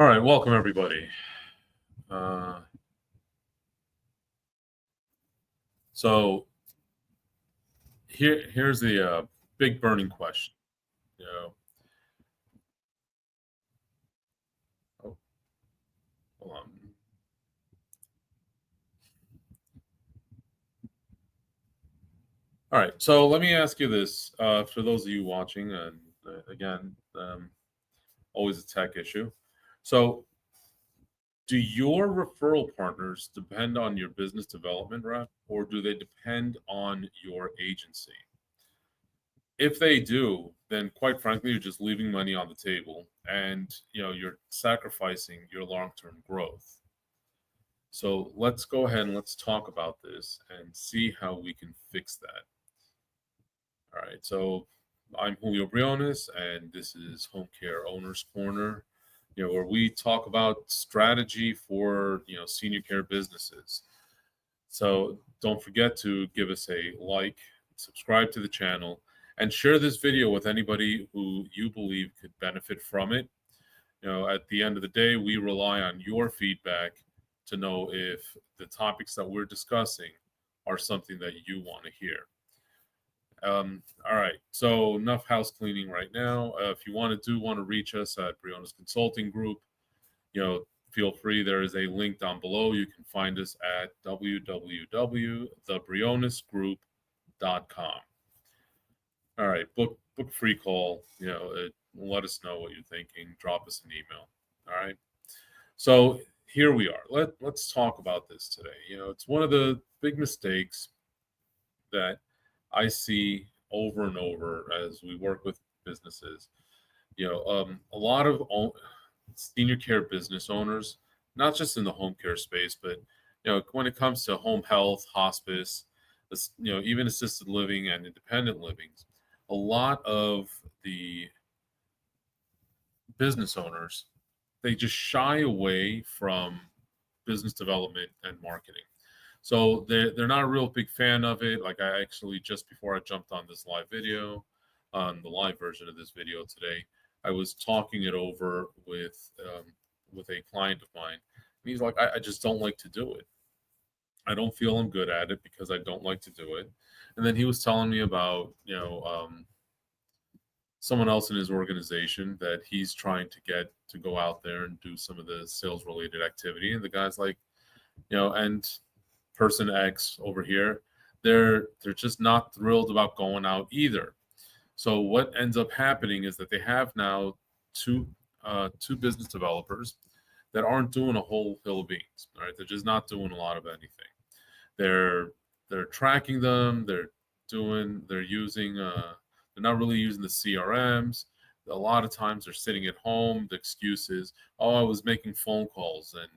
All right, welcome everybody. Uh, so here's the big burning question. You know, oh, hold on. All right, so let me ask you this for those of you watching, and again, always a tech issue. So, do your referral partners depend on your business development rep, or do they depend on your agency? If they do, then quite frankly, you're just leaving money on the table, and you're sacrificing your long-term growth. So let's go ahead and let's talk about this and see how we can fix that. All right. So I'm Julio Briones, and this is Homecare Owners Corner, where we talk about strategy for senior care businesses. So don't forget to give us a like, subscribe to the channel, and share this video with anybody who you believe could benefit from it. At the end of the day, we rely on your feedback to know if the topics that we're discussing are something that you want to hear. All right, so enough house cleaning right now. If you want to reach us at Briones Consulting Group, feel free. There is a link down below. You can find us at www.thebrionesgroup.com. All right, book free call. Let us know what you're thinking. Drop us an email. All right. So here we are. Let's talk about this today. It's one of the big mistakes that I see over and over as we work with businesses. A lot of senior care business owners, not just in the home care space, but when it comes to home health, hospice, even assisted living and independent livings, a lot of the business owners, they just shy away from business development and marketing. So they're not a real big fan of it. Like, I actually, just before I jumped on this live video, on the live version of this video today, I was talking it over with a client of mine, and he's like, I just don't like to do it. I don't feel I'm good at it because I don't like to do it. And then he was telling me about someone else in his organization that he's trying to get to go out there and do some of the sales related activity. And the guy's like, and person X over here, they're just not thrilled about going out either. So what ends up happening is that they have now two business developers that aren't doing a whole hill of beans. All right, they're just not doing a lot of anything. They're tracking them. They're using they're not really using the CRMs. A lot of times they're sitting at home. The excuse is, oh, I was making phone calls and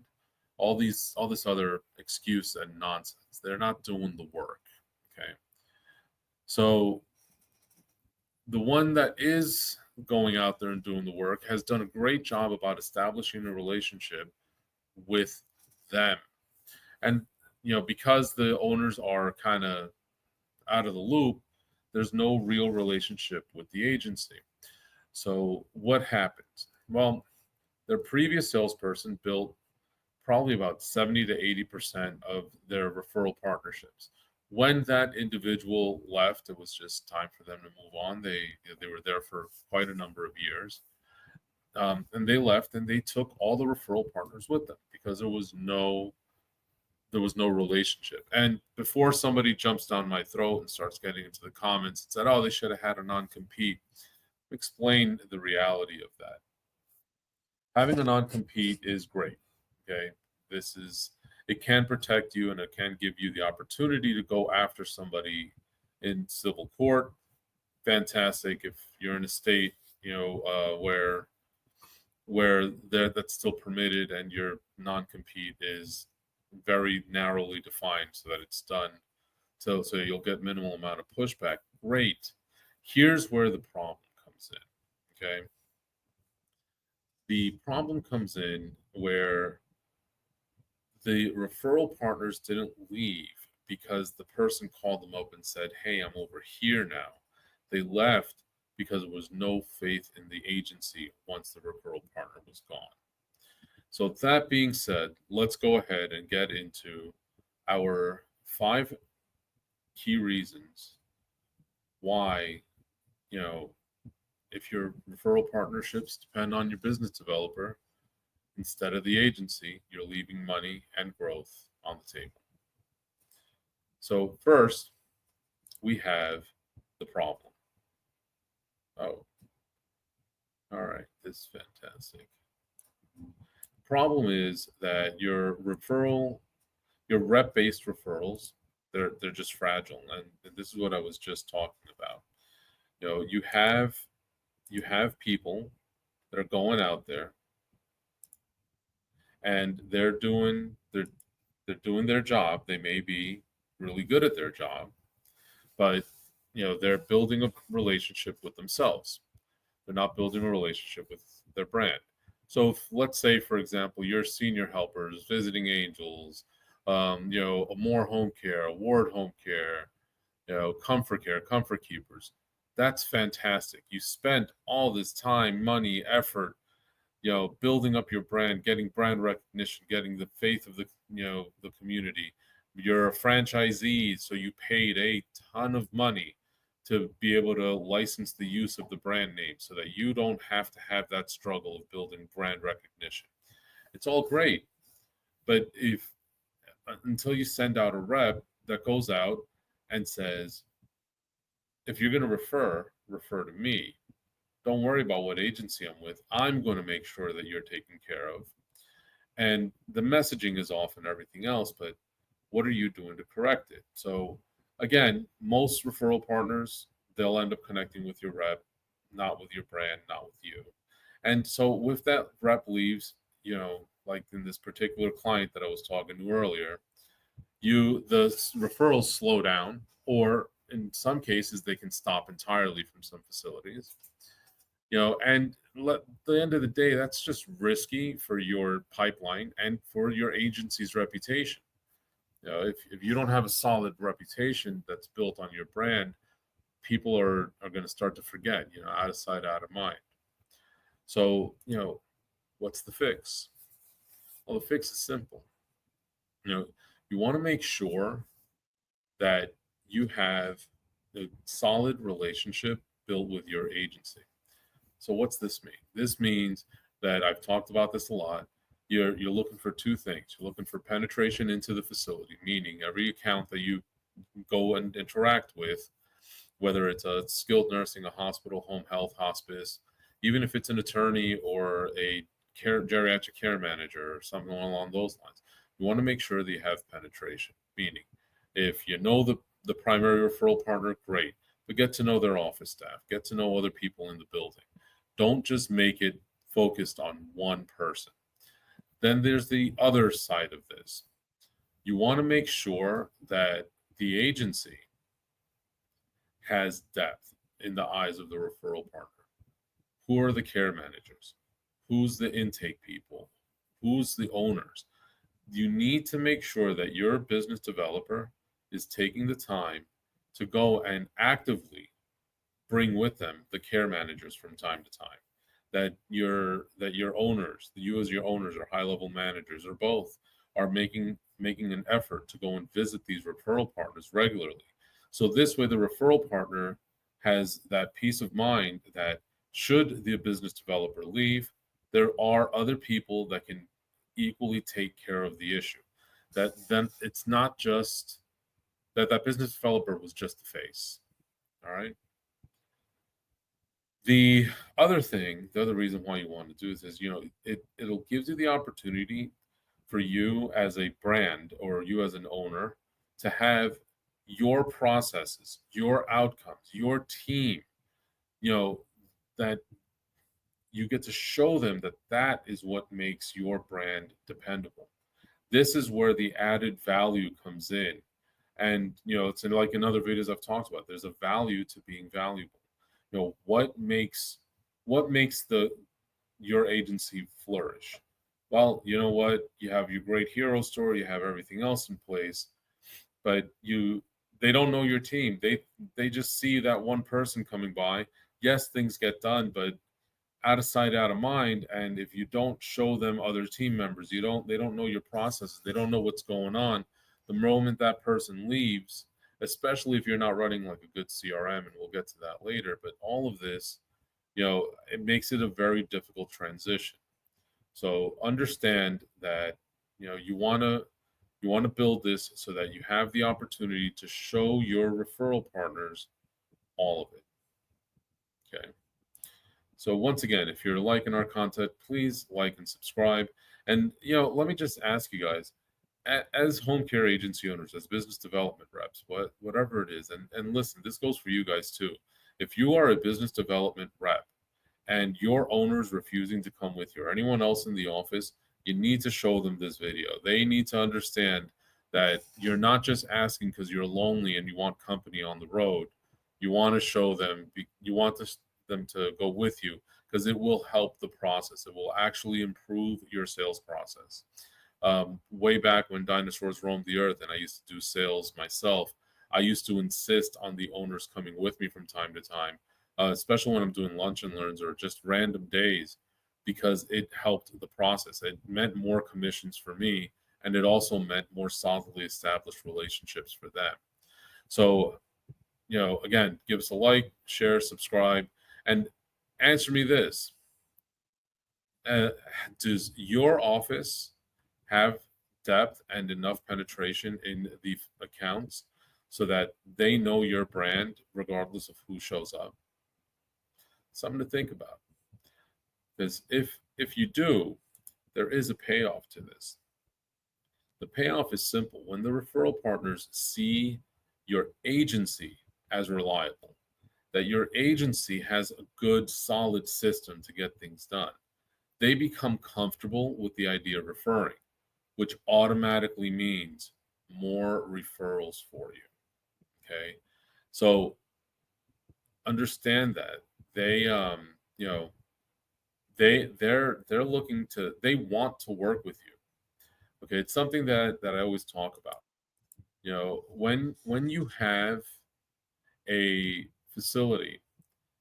all this other excuse and nonsense. They're not doing the work. Okay. So the one that is going out there and doing the work has done a great job about establishing a relationship with them. And because the owners are kind of out of the loop, there's no real relationship with the agency. So what happens? Well, their previous salesperson built probably about 70 to 80% of their referral partnerships. When that individual left, it was just time for them to move on. They were there for quite a number of years. And they left, and they took all the referral partners with them because there was no relationship. And before somebody jumps down my throat and starts getting into the comments and said, oh, they should have had a non-compete, explain the reality of that. Having a non-compete is great. Okay. It can protect you, and it can give you the opportunity to go after somebody in civil court. Fantastic. If you're in a state, where that's still permitted and your non-compete is very narrowly defined so that it's done. So you'll get minimal amount of pushback. Great. Here's where the problem comes in. Okay. The problem comes in where the referral partners didn't leave because the person called them up and said, hey, I'm over here now. They left because there was no faith in the agency once the referral partner was gone. So that being said, let's go ahead and get into our 5 key reasons why, you know, if your referral partnerships depend on your business developer instead of the agency, you're leaving money and growth on the table. So first, we have the problem. Oh, all right, this is fantastic. Problem is that your rep-based referrals, they're just fragile, and this is what I was just talking about. You have people that are going out there and they're doing their job. They may be really good at their job, but they're building a relationship with themselves. They're not building a relationship with their brand. So if, let's say, for example, your senior helpers, visiting angels, a more home care, award home care, comfort care, comfort keepers. That's fantastic. You spent all this time, money, effort, building up your brand, getting brand recognition, getting the faith of the community. You're a franchisee, so you paid a ton of money to be able to license the use of the brand name so that you don't have to have that struggle of building brand recognition. It's all great, but if until you send out a rep that goes out and says, if you're going to refer to me. Don't worry about what agency I'm with. I'm going to make sure that you're taken care of. And the messaging is off and everything else, but what are you doing to correct it? So again, most referral partners, they'll end up connecting with your rep, not with your brand, not with you. And so with that rep leaves, like in this particular client that I was talking to earlier, the referrals slow down, or in some cases they can stop entirely from some facilities. And at the end of the day, that's just risky for your pipeline and for your agency's reputation. If you don't have a solid reputation that's built on your brand, people are going to start to forget, out of sight, out of mind. So, what's the fix? Well, the fix is simple. You want to make sure that you have a solid relationship built with your agency. So what's this mean? This means that I've talked about this a lot. You're looking for 2 things. You're looking for penetration into the facility, meaning every account that you go and interact with, whether it's a skilled nursing, a hospital, home health, hospice, even if it's an attorney or a geriatric care manager or something along those lines, you want to make sure that you have penetration. Meaning, if you know the primary referral partner, great, but get to know their office staff, get to know other people in the building. Don't just make it focused on one person. Then there's the other side of this. You want to make sure that the agency has depth in the eyes of the referral partner. Who are the care managers? Who's the intake people? Who's the owners? You need to make sure that your business developer is taking the time to go and actively bring with them the care managers from time to time. That your owners, you as your owners or high level managers or both, are making an effort to go and visit these referral partners regularly. So this way the referral partner has that peace of mind that should the business developer leave, there are other people that can equally take care of the issue. That then it's not just that business developer was just the face. All right. The the other reason why you want to do this is, it'll give you the opportunity for you as a brand or you as an owner to have your processes, your outcomes, your team, that you get to show them that is what makes your brand dependable. This is where the added value comes in. And, it's like in other videos I've talked about, there's a value to being valuable. What makes your agency flourish? Well, you know what? You have your great hero story, you have everything else in place, but they don't know your team. They just see that one person coming by. Yes, things get done, but out of sight, out of mind. And if you don't show them other team members, they don't know your processes, they don't know what's going on. The moment that person leaves, especially if you're not running like a good CRM, and we'll get to that later, but all of this, it makes it a very difficult transition. So understand that you want to build this so that you have the opportunity to show your referral partners all of it. Okay. So once again, if you're liking our content, please like and subscribe. And let me just ask you guys, as home care agency owners, as business development reps, whatever it is, and listen, this goes for you guys too. If you are a business development rep and your owner's refusing to come with you or anyone else in the office, you need to show them this video. They need to understand that you're not just asking because you're lonely and you want company on the road. You want to show them, you want them to go with you because it will help the process. It will actually improve your sales process. Way back when dinosaurs roamed the earth and I used to do sales myself, I used to insist on the owners coming with me from time to time, especially when I'm doing lunch and learns or just random days, because it helped the process. It meant more commissions for me, and it also meant more solidly established relationships for them. So, again, give us a like, share, subscribe, and answer me this. Does your office have depth and enough penetration in the accounts so that they know your brand regardless of who shows up? Something to think about. Because if you do, there is a payoff to this. The payoff is simple. When the referral partners see your agency as reliable, that your agency has a good, solid system to get things done, they become comfortable with the idea of referring, which automatically means more referrals for you. Okay. So understand that they, they're looking to, they want to work with you. Okay. It's something that I always talk about. When you have a facility,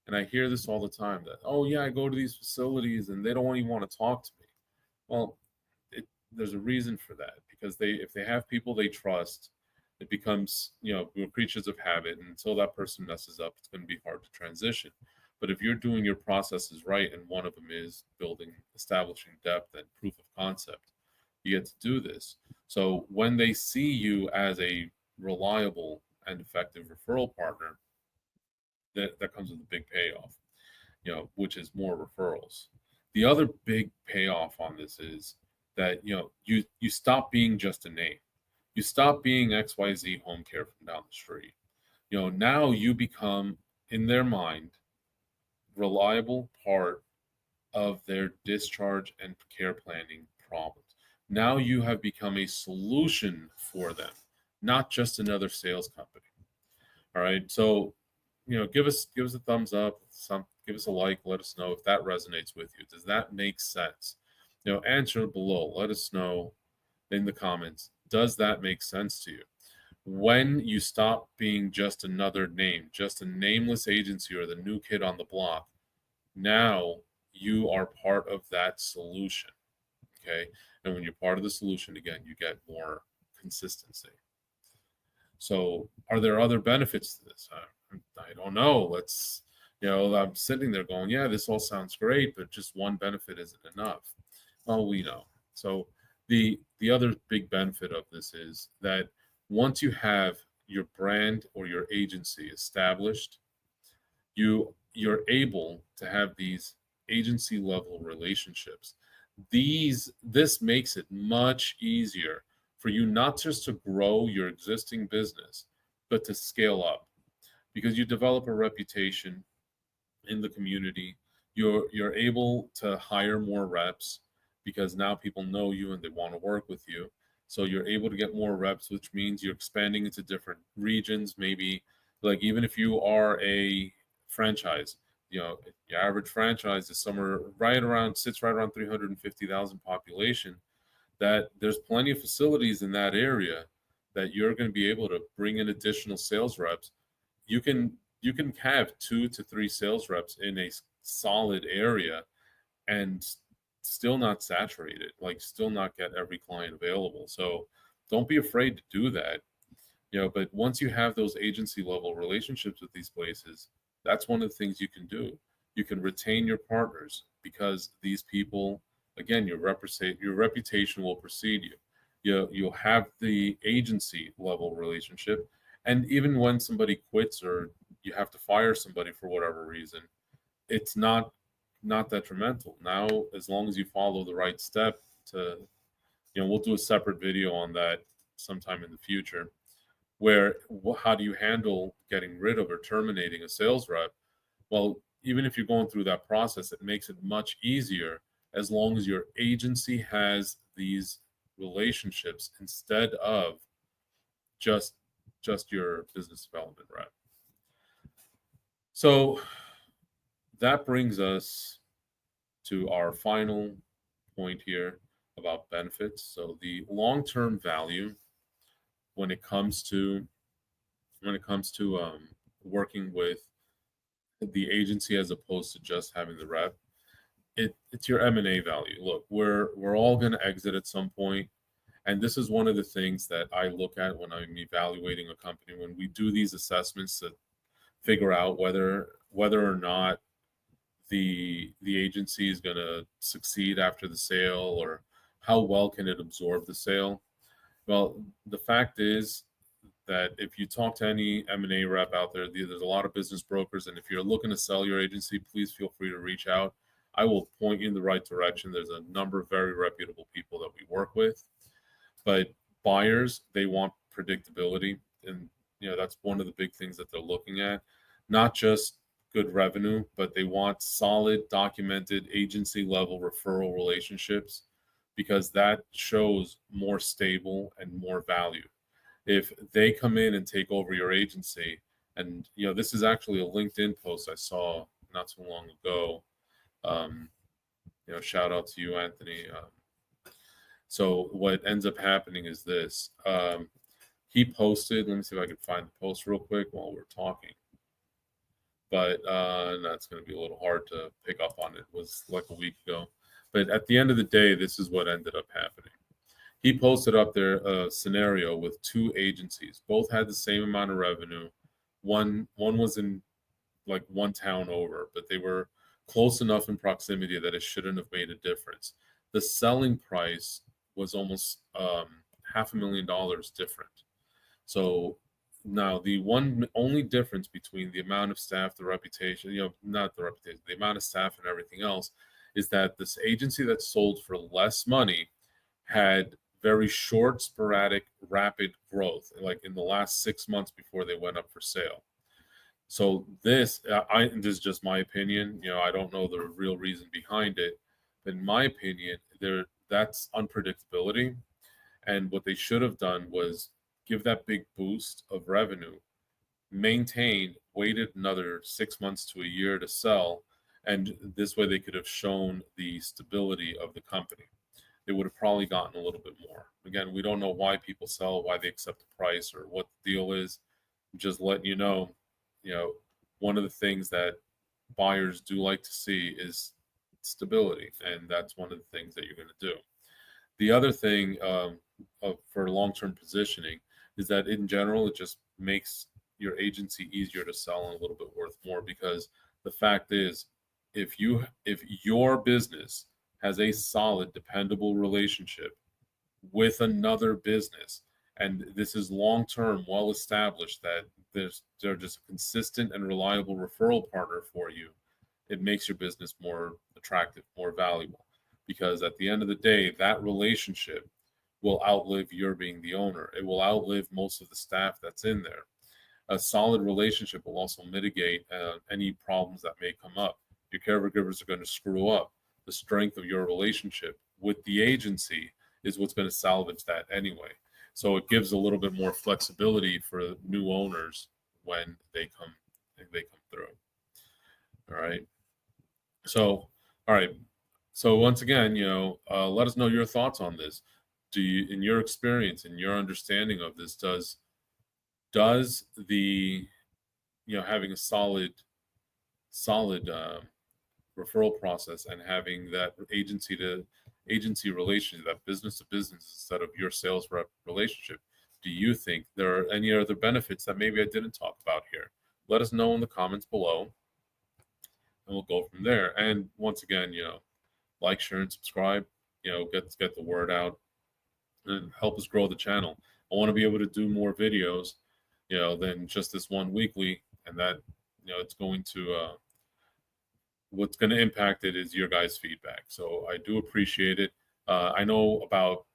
and I hear this all the time that, oh yeah, I go to these facilities and they don't even want to talk to me. Well, there's a reason for that, because if they have people they trust, it becomes, we're creatures of habit, and until that person messes up, it's going to be hard to transition. But if you're doing your processes right, and one of them is establishing depth and proof of concept, you get to do this. So when they see you as a reliable and effective referral partner, that comes with a big payoff, which is more referrals. The other big payoff on this is that you stop being just a name. You stop being XYZ Home Care from down the street. Now you become, in their mind, reliable part of their discharge and care planning problems. Now you have become a solution for them, not just another sales company. All right. So, give us a thumbs up, give us a like, let us know if that resonates with you. Does that make sense? Answer below. Let us know in the comments. Does that make sense to you? When you stop being just another name, just a nameless agency or the new kid on the block, now you are part of that solution. Okay. And when you're part of the solution, again, you get more consistency. So are there other benefits to this? I don't know. I'm sitting there going, yeah, this all sounds great, but just one benefit isn't enough. Well, we know. So the other big benefit of this is that once you have your brand or your agency established, you're able to have these agency level relationships. This makes it much easier for you not just to grow your existing business, but to scale up, because you develop a reputation in the community. You're able to hire more reps because now people know you and they want to work with you. So you're able to get more reps, which means you're expanding into different regions. Maybe, like, even if you are a franchise, your average franchise is sits right around 350,000 population. That there's plenty of facilities in that area that you're going to be able to bring in additional sales reps. You can have 2 to 3 sales reps in a solid area and still not saturate it, like still not get every client available. So don't be afraid to do that, but once you have those agency level relationships with these places, that's one of the things you can do. You can retain your partners because these people, again, your reputation will precede you. You'll have the agency level relationship, and even when somebody quits or you have to fire somebody for whatever reason, it's not detrimental. Now, as long as you follow the right step to, we'll do a separate video on that sometime in the future, where how do you handle getting rid of or terminating a sales rep? Well, even if you're going through that process, it makes it much easier as long as your agency has these relationships instead of just your business development rep. So that brings us to our final point here about benefits. So the long-term value when it comes to working with the agency as opposed to just having the rep, it's your M&A value. Look, we're all going to exit at some point, and this is one of the things that I look at when I'm evaluating a company. When we do these assessments to figure out whether or not the agency is going to succeed after the sale, or how well can it absorb the sale. Well, the fact is that if you talk to any M&A rep out there, there's a lot of business brokers, and if you're looking to sell your agency, please feel free to reach out. I will point you in the right direction. There's a number of very reputable people that we work with. But buyers, they want predictability, and that's one of the big things that they're looking at. Not just good revenue, but they want solid, documented agency level referral relationships, because that shows more stable and more value. If they come in and take over your agency, and this is actually a LinkedIn post I saw not too long ago. Shout out to you, Anthony. So what ends up happening is this. He posted, let me see if I can find the post real quick while we're talking. But that's going to be a little hard to pick up on. It was like a week ago. But at the end of the day, this is what ended up happening. He posted up there a scenario with two agencies. Both had the same amount of revenue. One was in like one town over, but they were close enough in proximity that it shouldn't have made a difference. The selling price was almost $500,000 different. So now the only difference between the amount of staff, the reputation, not the reputation, the amount of staff and everything else, is that this agency that sold for less money had very short, sporadic, rapid growth, like in the last 6 months before they went up for sale. So this is just my opinion. I don't know the real reason behind it, but in my opinion, that's unpredictability. And what they should have done was give that big boost of revenue, waited another 6 months to a year to sell, and this way they could have shown the stability of the company. They would have probably gotten a little bit more. Again, we don't know why people sell, why they accept the price, or what the deal is. Just letting you know, one of the things that buyers do like to see is stability, and that's one of the things that you're going to do. The other thing for long-term positioning is that in general, it just makes your agency easier to sell and a little bit worth more, because the fact is, if your business has a solid, dependable relationship with another business, and this is long-term, well established, that they're just a consistent and reliable referral partner for you, it makes your business more attractive, more valuable, because at the end of the day, that relationship will outlive your being the owner. It will outlive most of the staff that's in there. A solid relationship will also mitigate any problems that may come up. Your caregivers are going to screw up. The strength of your relationship with the agency is what's going to salvage that anyway. So it gives a little bit more flexibility for new owners when they come through. All right. So, all right. So once again, let us know your thoughts on this. Do you, in your experience, in your understanding of this, does the having a solid referral process and having that agency to agency relationship, that business to business instead of your sales rep relationship, do you think there are any other benefits that maybe I didn't talk about here? Let us know in the comments below, and we'll go from there. And once again, like, share, and subscribe. Get the word out and help us grow the channel. I want to be able to do more videos, than just this one weekly, and that it's going to what's going to impact it is your guys' feedback. So I do appreciate it. I know about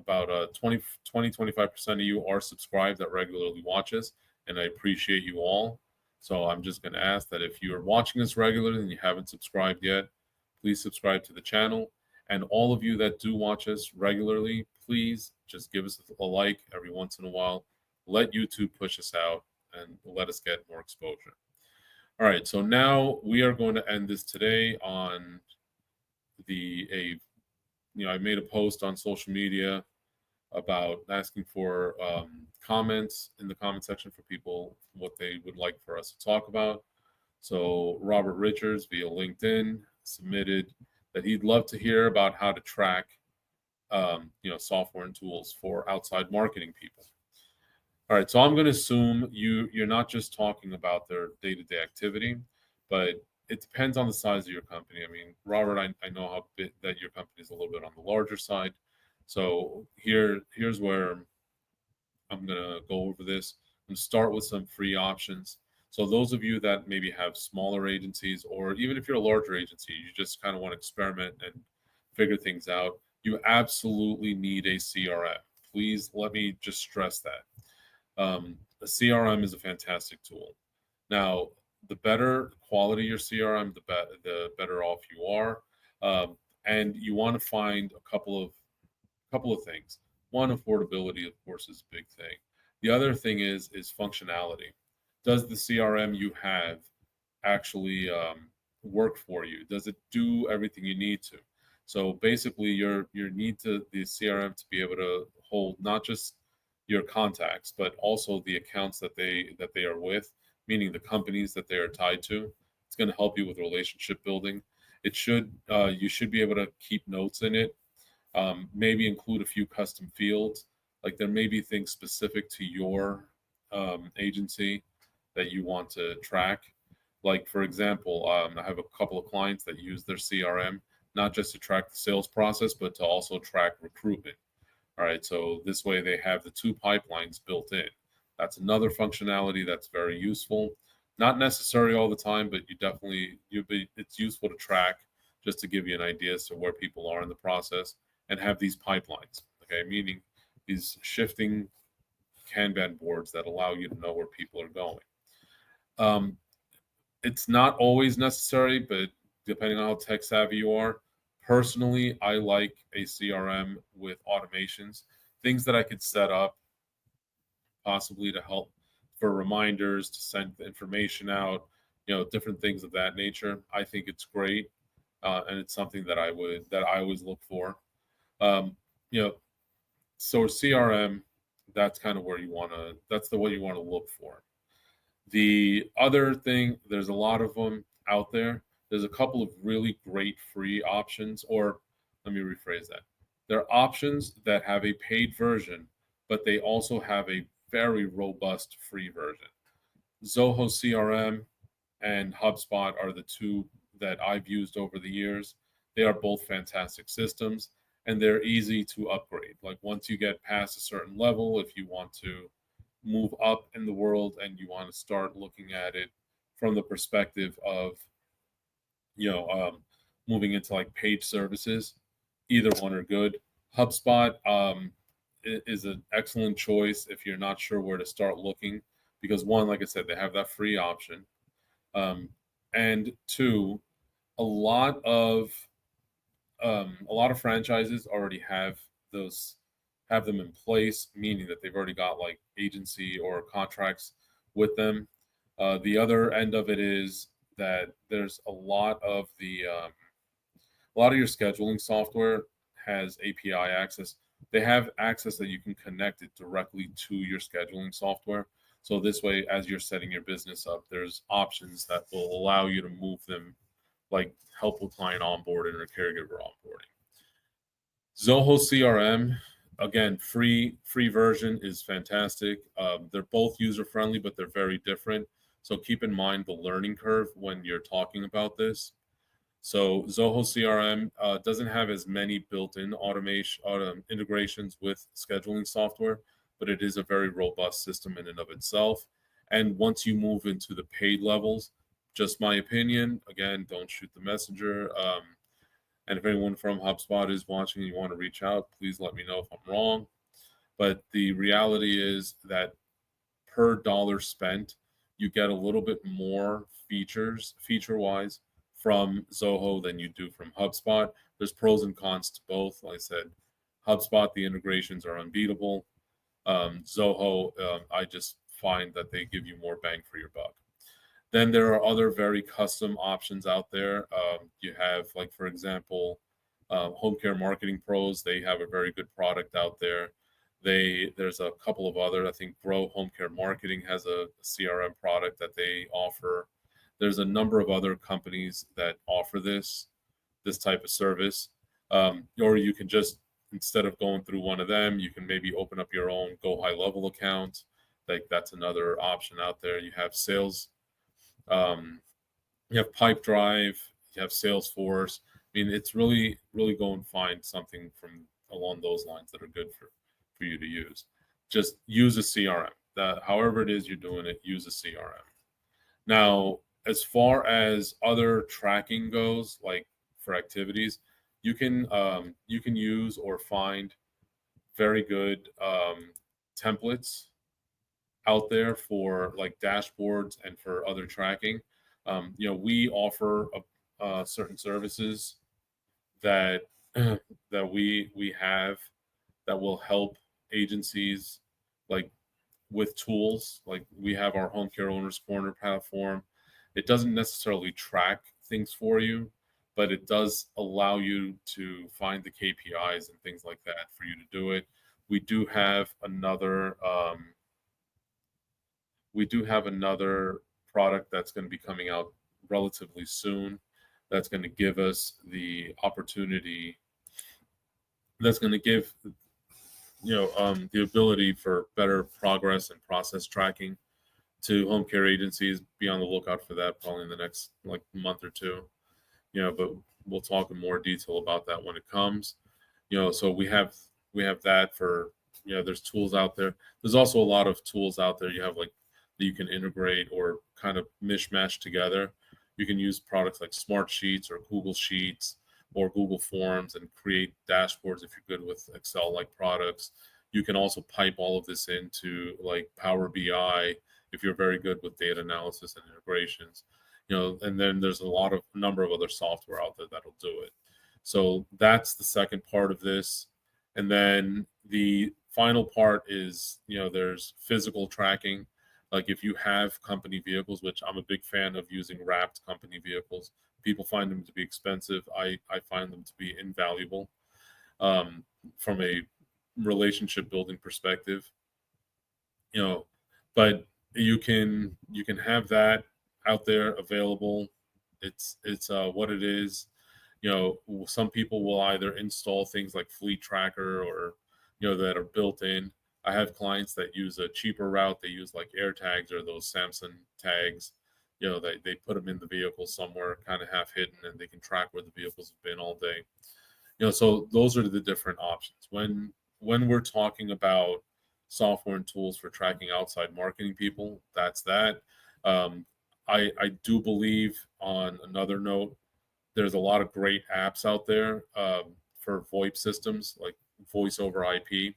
25% of you are subscribed that regularly watches, and I appreciate you all. So I'm just going to ask that if you are watching this regularly and you haven't subscribed yet, please subscribe to the channel. And all of you that do watch us regularly, please just give us a like every once in a while. Let YouTube push us out and let us get more exposure. All right, so now we are going to end this today on I made a post on social media about asking for comments in the comment section for people what they would like for us to talk about. So Robert Richards via LinkedIn submitted that he'd love to hear about how to track software and tools for outside marketing people. All right, so I'm going to assume you're not just talking about their day-to-day activity, but it depends on the size of your company. I mean, Robert, I know how big that your company is a little bit on the larger side. So here's where I'm going to go over this and start with some free options. So those of you that maybe have smaller agencies, or even if you're a larger agency, you just kind of want to experiment and figure things out, you absolutely need a CRM. Please let me just stress that. A CRM is a fantastic tool. Now, the better quality your CRM, the better off you are. And you want to find a couple of things. One, affordability, of course, is a big thing. The other thing is functionality. Does the CRM you have actually work for you? Does it do everything you need to? So basically, the CRM to be able to hold not just your contacts, but also the accounts that they are with, meaning the companies that they are tied to. It's going to help you with relationship building. You should be able to keep notes in it. Maybe include a few custom fields. Like there may be things specific to your agency that you want to track. Like for example, I have a couple of clients that use their CRM not just to track the sales process, but to also track recruitment. All right, so this way they have the two pipelines built in. That's another functionality that's very useful. Not necessary all the time, but it's useful to track just to give you an idea as to where people are in the process and have these pipelines. Okay, meaning these shifting Kanban boards that allow you to know where people are going. It's not always necessary, but depending on how tech savvy you are, personally, I like a CRM with automations, things that I could set up possibly to help for reminders, to send the information out, different things of that nature. I think it's great, and it's something that I always look for. So CRM, that's kind of where that's the way you want to look for. The other thing, there's a lot of them out there. There's a couple of really great free options, or let me rephrase that. There are options that have a paid version, but they also have a very robust free version. Zoho CRM and HubSpot are the two that I've used over the years. They are both fantastic systems, and they're easy to upgrade. Like once you get past a certain level, if you want to move up in the world and you want to start looking at it from the perspective of moving into like paid services, either one are good. HubSpot is an excellent choice if you're not sure where to start looking, because one, like I said, they have that free option, and two, a lot of franchises already have them in place, meaning that they've already got like agency or contracts with them. The other end of it is that there's a lot of your scheduling software has API access. They have access that you can connect it directly to your scheduling software. So this way, as you're setting your business up, there's options that will allow you to move them like help with client onboarding or caregiver onboarding. Zoho CRM, again, free version is fantastic. They're both user friendly, but they're very different. So keep in mind the learning curve when you're talking about this. So Zoho CRM doesn't have as many built-in integrations with scheduling software, but it is a very robust system in and of itself. And once you move into the paid levels, just my opinion, again, don't shoot the messenger. And if anyone from HubSpot is watching and you want to reach out, please let me know if I'm wrong. But the reality is that per dollar spent, you get a little bit more feature wise, from Zoho than you do from HubSpot. There's pros and cons to both. Like I said, HubSpot, the integrations are unbeatable. Zoho, I just find that they give you more bang for your buck. Then there are other very custom options out there. You have, like, for example, Homecare Marketing Pros. They have a very good product out there. There's a couple of other. I think Grow Homecare Marketing has a CRM product that they offer. There's a number of other companies that offer this type of service. Or you can just, instead of going through one of them, you can maybe open up your own Go High Level account. Like, that's another option out there. You have sales um, you have Pipedrive, you have Salesforce. I mean, it's really go and find something from along those lines that are good for you to use. Just use a CRM. That, however it is you're doing it, use a CRM. Now, as far as other tracking goes, like for activities, you can use or find very good templates out there for like dashboards and for other tracking. We offer certain services that that we have that will help agencies, like with tools. Like, we have our Home Care Owners Corner platform. It doesn't necessarily track things for you, but it does allow you to find the KPIs and things like that for you to do it. We do have another we do have another product that's going to be coming out relatively soon, that's going to give us the opportunity, that's going to give the ability for better progress and process tracking to home care agencies. Be on the lookout for that probably in the next like month or two. But we'll talk in more detail about that when it comes. So we have that for, there's tools out there. There's also a lot of tools out there you have, like, that you can integrate or kind of mishmash together. You can use products like Smart Sheets or Google Sheets or Google Forms and create dashboards if you're good with Excel like products. You can also pipe all of this into like Power BI if you're very good with data analysis and integrations. And then there's a number of other software out there that'll do it. So that's the second part of this. And then the final part is, there's physical tracking. Like, if you have company vehicles, which I'm a big fan of using wrapped company vehicles. People find them to be expensive. I find them to be invaluable from a relationship building perspective. But you can have that out there available. It's what it is. Some people will either install things like Fleet Tracker or that are built in. I have clients that use a cheaper route. They use like air tags or those Samsung tags. They put them in the vehicle somewhere kind of half hidden, and they can track where the vehicles have been all day. So those are the different options. When we're talking about software and tools for tracking outside marketing people, that's that. um, I do believe, on another note, there's a lot of great apps out there for VoIP systems, like voice over IP.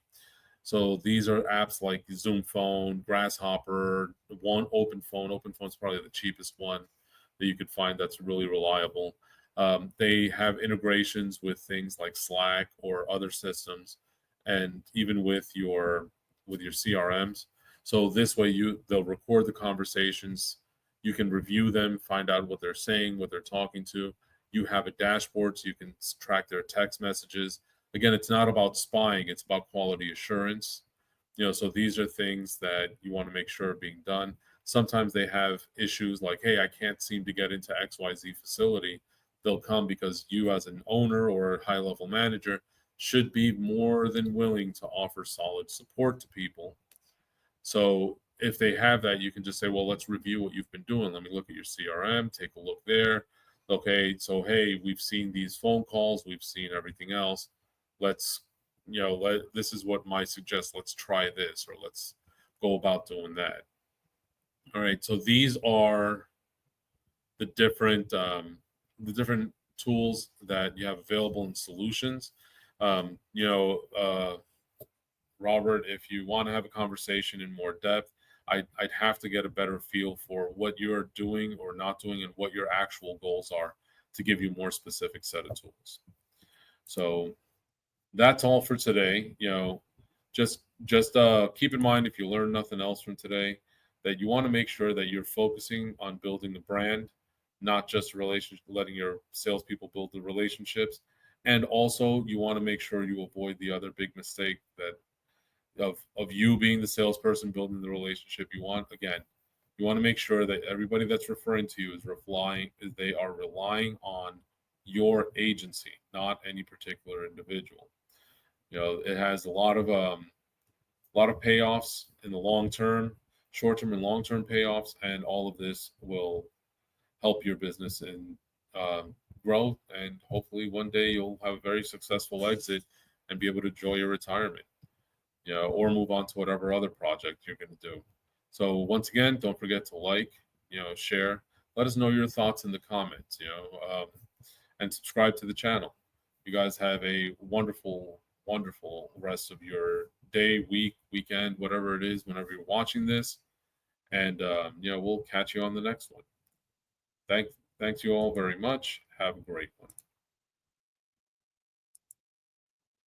So these are apps like Zoom Phone, Grasshopper, one Open Phone. Open Phone is probably the cheapest one that you could find that's really reliable. They have integrations with things like Slack or other systems, and even with your CRMs. So this way, they'll record the conversations. You can review them, find out what they're saying, what they're talking to. You have a dashboard so you can track their text messages. Again, it's not about spying, it's about quality assurance. So these are things that you want to make sure are being done. Sometimes they have issues like, hey, I can't seem to get into XYZ facility. They'll come because you, as an owner or high level manager, should be more than willing to offer solid support to people. So if they have that, you can just say, well, let's review what you've been doing. Let me look at your CRM, take a look there. Okay, so hey, we've seen these phone calls, we've seen everything else. Let's, this is what my suggest. Let's try this, or let's go about doing that. All right, so these are the different tools that you have available in solutions. Um, you know, uh, Robert, if you want to have a conversation in more depth, I'd have to get a better feel for what you're doing or not doing and what your actual goals are to give you more specific set of tools. So that's all for today. Just keep in mind, if you learn nothing else from today, that you want to make sure that you're focusing on building the brand, not just relationship, letting your salespeople build the relationships. And also, you want to make sure you avoid the other big mistake that of you being the salesperson building the relationship. You want to make sure that everybody that's referring to you they are relying on your agency, not any particular individual. It has a lot of payoffs in the long term, short term and long term payoffs, and all of this will help your business and grow. And hopefully, one day you'll have a very successful exit and be able to enjoy your retirement, or move on to whatever other project you're going to do. So once again, don't forget to like, share. Let us know your thoughts in the comments, and subscribe to the channel. You guys have a wonderful, wonderful rest of your day, week, weekend, whatever it is, whenever you're watching this. And we'll catch you on the next one. Thanks you all very much. Have a great one.